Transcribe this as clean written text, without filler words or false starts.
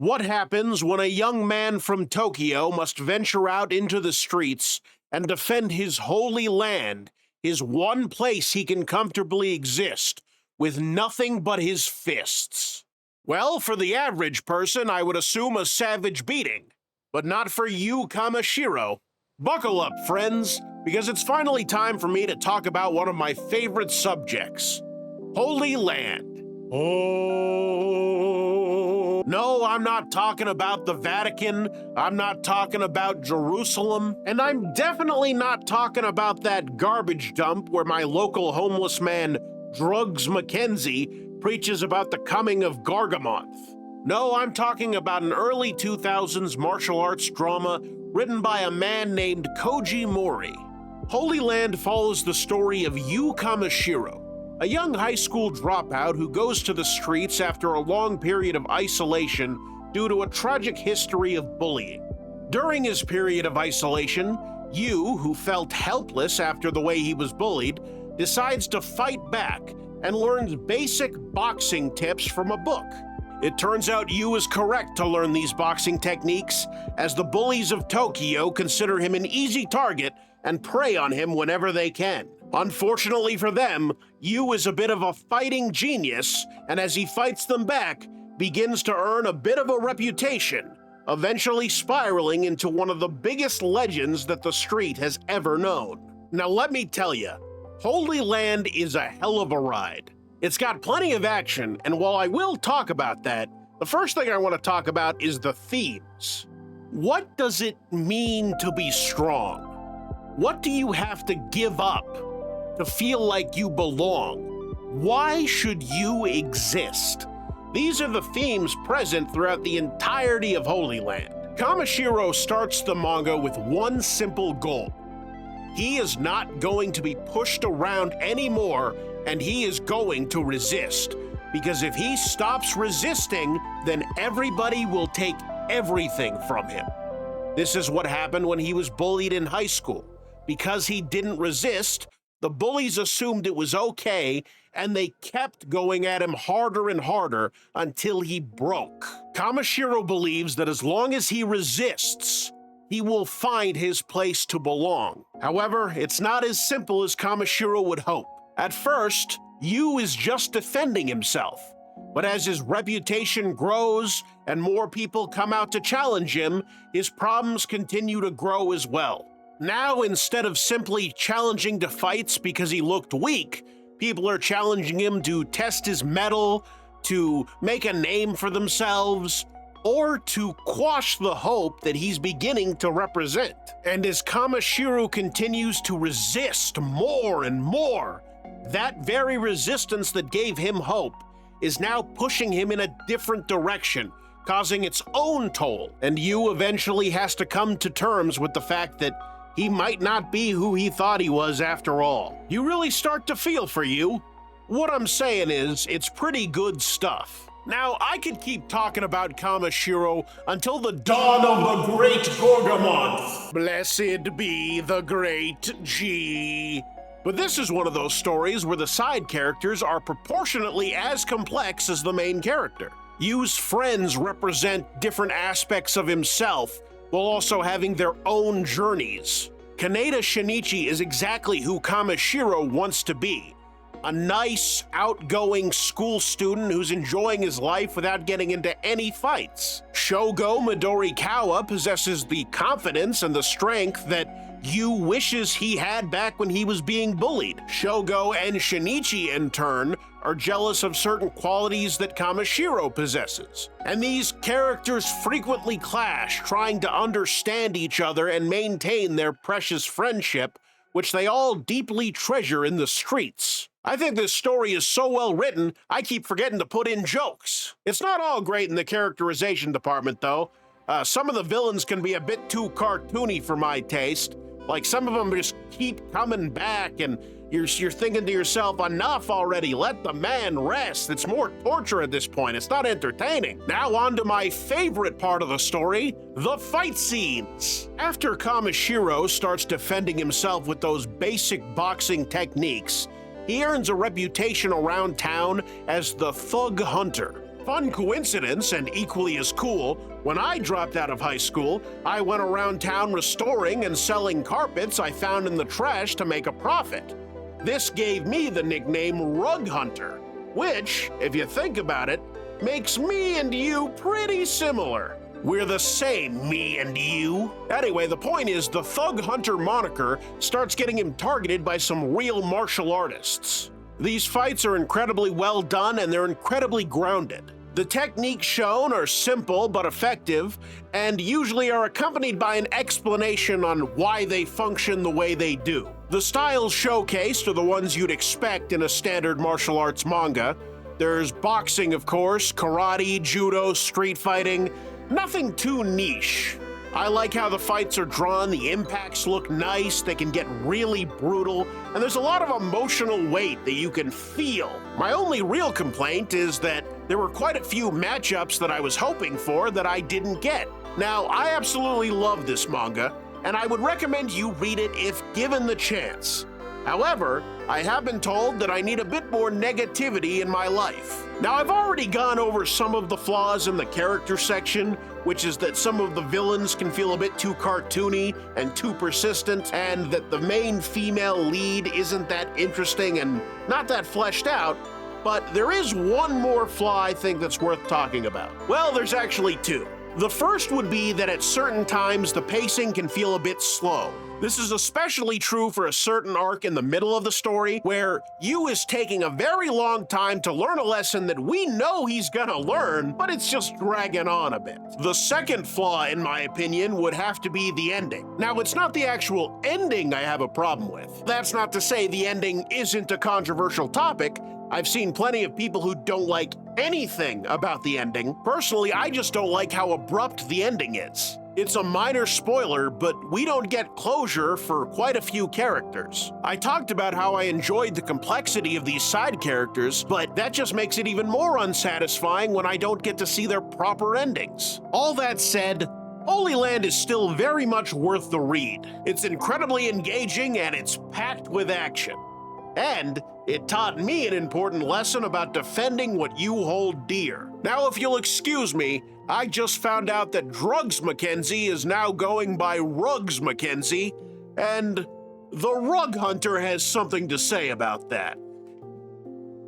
What happens when a young man from Tokyo must venture out into the streets and defend his holy land, his one place he can comfortably exist, with nothing but his fists? Well, for the average person, I would assume a savage beating, but not for you, Kamashiro. Buckle up, friends, because it's finally time for me to talk about one of my favorite subjects, Holy Land. Oh. No, I'm not talking about the Vatican, I'm not talking about Jerusalem, and I'm definitely not talking about that garbage dump where my local homeless man, Drugs Mackenzie, preaches about the coming of Gargamonth. No, I'm talking about an early 2000s martial arts drama written by a man named Koji Mori. Holy Land follows the story of Yu Kamashiro, a young high school dropout who goes to the streets after a long period of isolation due to a tragic history of bullying. During his period of isolation, Yu, who felt helpless after the way he was bullied, decides to fight back and learns basic boxing tips from a book. It turns out Yu is correct to learn these boxing techniques, as the bullies of Tokyo consider him an easy target and prey on him whenever they can. Unfortunately for them, Yu is a bit of a fighting genius, and as he fights them back, begins to earn a bit of a reputation, eventually spiraling into one of the biggest legends that the street has ever known. Now let me tell you, Holy Land is a hell of a ride. It's got plenty of action, and while I will talk about that, the first thing I want to talk about is the themes. What does it mean to be strong? What do you have to give up to feel like you belong? Why should you exist? These are the themes present throughout the entirety of Holy Land. Kamashiro starts the manga with one simple goal. He is not going to be pushed around anymore, and he is going to resist. Because if he stops resisting, then everybody will take everything from him. This is what happened when he was bullied in high school. Because he didn't resist, the bullies assumed it was okay, and they kept going at him harder and harder until he broke. Kamashiro believes that as long as he resists, he will find his place to belong. However, it's not as simple as Kamashiro would hope. At first, Yu is just defending himself, but as his reputation grows and more people come out to challenge him, his problems continue to grow as well. Now, instead of simply challenging to fights because he looked weak, people are challenging him to test his mettle, to make a name for themselves, or to quash the hope that he's beginning to represent. And as Kamashiro continues to resist more and more, that very resistance that gave him hope is now pushing him in a different direction, causing its own toll. And Yu eventually has to come to terms with the fact that he might not be who he thought he was after all. You really start to feel for Yu. What I'm saying is, it's pretty good stuff. Now, I could keep talking about Kamashiro until the dawn of the great Gorgamonth. Blessed be the great G. But this is one of those stories where the side characters are proportionately as complex as the main character. Yu's friends represent different aspects of himself, while also having their own journeys. Kaneda Shinichi is exactly who Kamashiro wants to be. A nice, outgoing school student who's enjoying his life without getting into any fights. Shogo Midorikawa possesses the confidence and the strength that Yu wishes he had back when he was being bullied. Shogo and Shinichi, in turn, are jealous of certain qualities that Kamashiro possesses. And these characters frequently clash, trying to understand each other and maintain their precious friendship, which they all deeply treasure in the streets. I think this story is so well written, I keep forgetting to put in jokes. It's not all great in the characterization department, though. Some of the villains can be a bit too cartoony for my taste. Like, some of them just keep coming back, and you're thinking to yourself, enough already, let the man rest. It's more torture at this point, it's not entertaining. Now on to my favorite part of the story, the fight scenes. After Kamashiro starts defending himself with those basic boxing techniques, he earns a reputation around town as the Thug Hunter. fun coincidence, and equally as cool, when I dropped out of high school, I went around town restoring and selling carpets I found in the trash to make a profit. This gave me the nickname Rug Hunter, which, if you think about it, makes me and you pretty similar. We're the same, me and you. Anyway, the point is the Thug Hunter moniker starts getting him targeted by some real martial artists. These fights are incredibly well done and they're incredibly grounded. The techniques shown are simple but effective, and usually are accompanied by an explanation on why they function the way they do. The styles showcased are the ones you'd expect in a standard martial arts manga. There's boxing, of course, karate, judo, street fighting, nothing too niche. I like how the fights are drawn, the impacts look nice, they can get really brutal, and there's a lot of emotional weight that you can feel. My only real complaint is that there were quite a few matchups that I was hoping for that I didn't get. Now, I absolutely love this manga, and I would recommend you read it if given the chance. However, I have been told that I need a bit more negativity in my life. Now, I've already gone over some of the flaws in the character section, which is that some of the villains can feel a bit too cartoony and too persistent, and that the main female lead isn't that interesting and not that fleshed out. But there is one more flaw I think that's worth talking about. Well, there's actually two. The first would be that at certain times the pacing can feel a bit slow. This is especially true for a certain arc in the middle of the story where Yu is taking a very long time to learn a lesson that we know he's gonna learn, but it's just dragging on a bit. The second flaw, in my opinion, would have to be the ending. Now, it's not the actual ending I have a problem with. That's not to say the ending isn't a controversial topic. I've seen plenty of people who don't like anything about the ending. Personally, I just don't like how abrupt the ending is. It's a minor spoiler, but we don't get closure for quite a few characters. I talked about how I enjoyed the complexity of these side characters, but that just makes it even more unsatisfying when I don't get to see their proper endings. All that said, Holyland is still very much worth the read. It's incredibly engaging and it's packed with action. And it taught me an important lesson about defending what you hold dear. Now, if you'll excuse me, I just found out that Drugs Mackenzie is now going by Rugs Mackenzie, and the Rug Hunter has something to say about that.